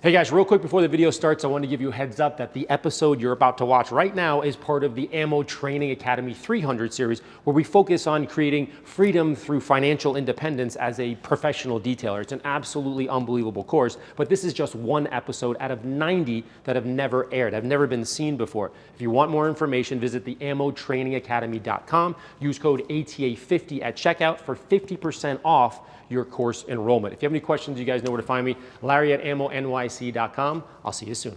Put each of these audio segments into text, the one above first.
Hey guys, real quick before the video starts, I want to give you a heads up that the episode you're about to watch right now is part of the Ammo Training Academy 300 series, where we focus on creating freedom through financial independence as a professional detailer. It's an absolutely unbelievable course, but this is just one episode out of 90 that have never aired, have never been seen before. If you want more information, visit the ammotrainingacademy.com. Use code ATA50 at checkout for 50% off your course enrollment. If you have any questions, you guys know where to find me. Larry at AMMONYC.com. I'll see you soon.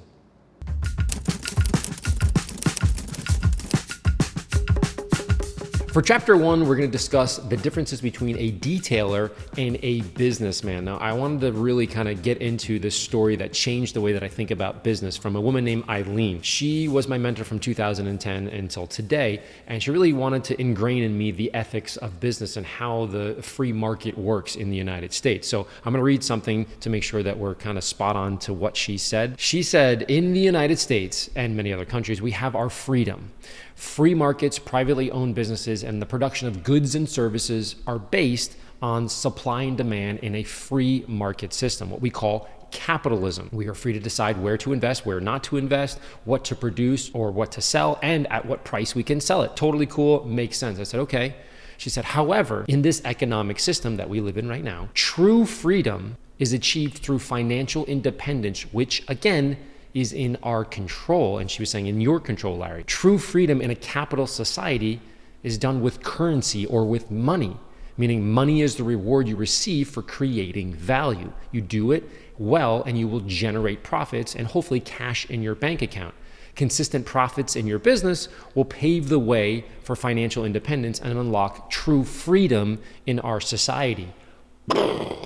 For chapter one, we're going to discuss the differences between a detailer and a businessman. Now, I wanted to really kind of get into this story that changed the way that I think about business from a woman named Eileen. She was my mentor from 2010 until today, and she really wanted to ingrain in me the ethics of business and how the free market works in the United States. So I'm going to read something to make sure that we're kind of spot on to what she said. She said, in the United States and many other countries, we have our freedom. Free markets, privately owned businesses, and the production of goods and services are based on supply and demand in a free market system, what we call capitalism. We are free to decide where to invest, where not to invest, what to produce or what to sell, and at what price we can sell it. Totally cool, makes sense. I said, okay. She said, however, in this economic system that we live in right now, true freedom is achieved through financial independence, which again, is in our control. And she was saying, in your control, Larry. True freedom in a capital society is done with currency or with money, meaning money is the reward you receive for creating value. You do it well and you will generate profits and hopefully cash in your bank account. Consistent profits in your business will pave the way for financial independence and unlock true freedom in our society.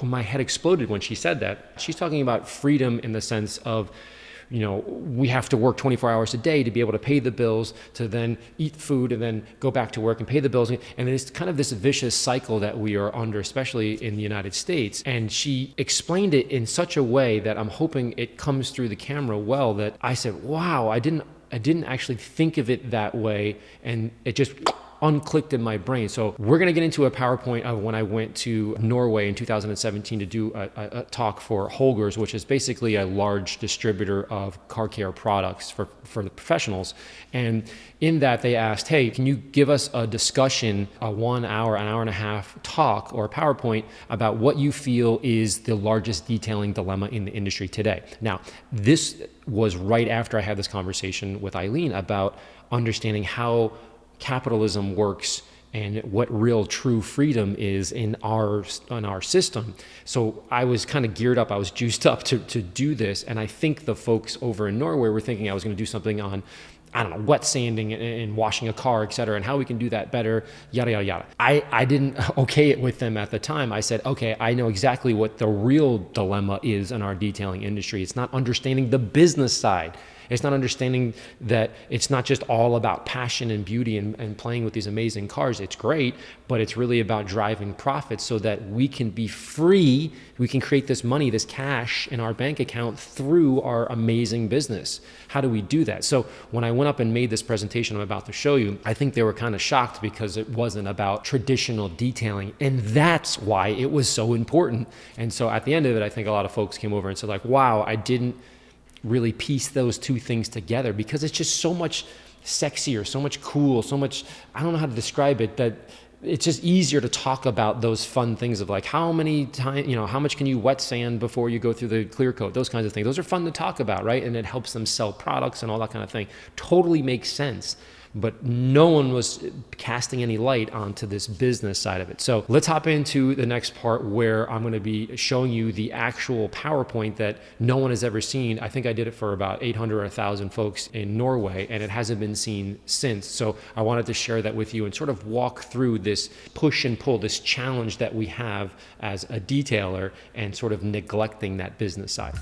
My head exploded when she said that. She's talking about freedom in the sense of, you know, we have to work 24 hours a day to be able to pay the bills, to then eat food and then go back to work and pay the bills. And it's kind of this vicious cycle that we are under, especially in the United States. And she explained it in such a way that I'm hoping it comes through the camera well, that I said, wow, I didn't actually think of it that way. And it just unclicked in my brain. So we're going to get into a PowerPoint of when I went to Norway in 2017 to do a talk for Holgers, which is basically a large distributor of car care products for the professionals. And in that they asked, hey, can you give us a discussion, a 1 hour, an hour and a half talk or a PowerPoint about what you feel is the largest detailing dilemma in the industry today? Now, this was right after I had this conversation with Eileen about understanding how capitalism works and what real true freedom is in our system. So I was kind of geared up, I was juiced up to do this. And I think the folks over in Norway were thinking I was going to do something on, I don't know, wet sanding and washing a car, et cetera, and how we can do that better, yada, yada, yada. I didn't okay it with them at the time. I said, okay, I know exactly what the real dilemma is in our detailing industry. It's not understanding the business side. It's not understanding that it's not just all about passion and beauty and playing with these amazing cars. It's great, but it's really about driving profits so that we can be free. We can create this money, this cash in our bank account through our amazing business. How do we do that? So when I went up and made this presentation I'm about to show you, I think they were kind of shocked because it wasn't about traditional detailing. And that's why it was so important. And so at the end of it, I think a lot of folks came over and said like, wow, I didn't really piece those two things together because it's just so much sexier, so much cool, so much, I don't know how to describe it, that it's just easier to talk about those fun things of like how many times, you know, how much can you wet sand before you go through the clear coat, those kinds of things. Those are fun to talk about, right? And it helps them sell products and all that kind of thing. Totally makes sense. But no one was casting any light onto this business side of it. So let's hop into the next part where I'm going to be showing you the actual PowerPoint that no one has ever seen. I think I did it for about 800 or 1,000 folks in Norway, and it hasn't been seen since. So I wanted to share that with you and sort of walk through this push and pull, this challenge that we have as a detailer and sort of neglecting that business side.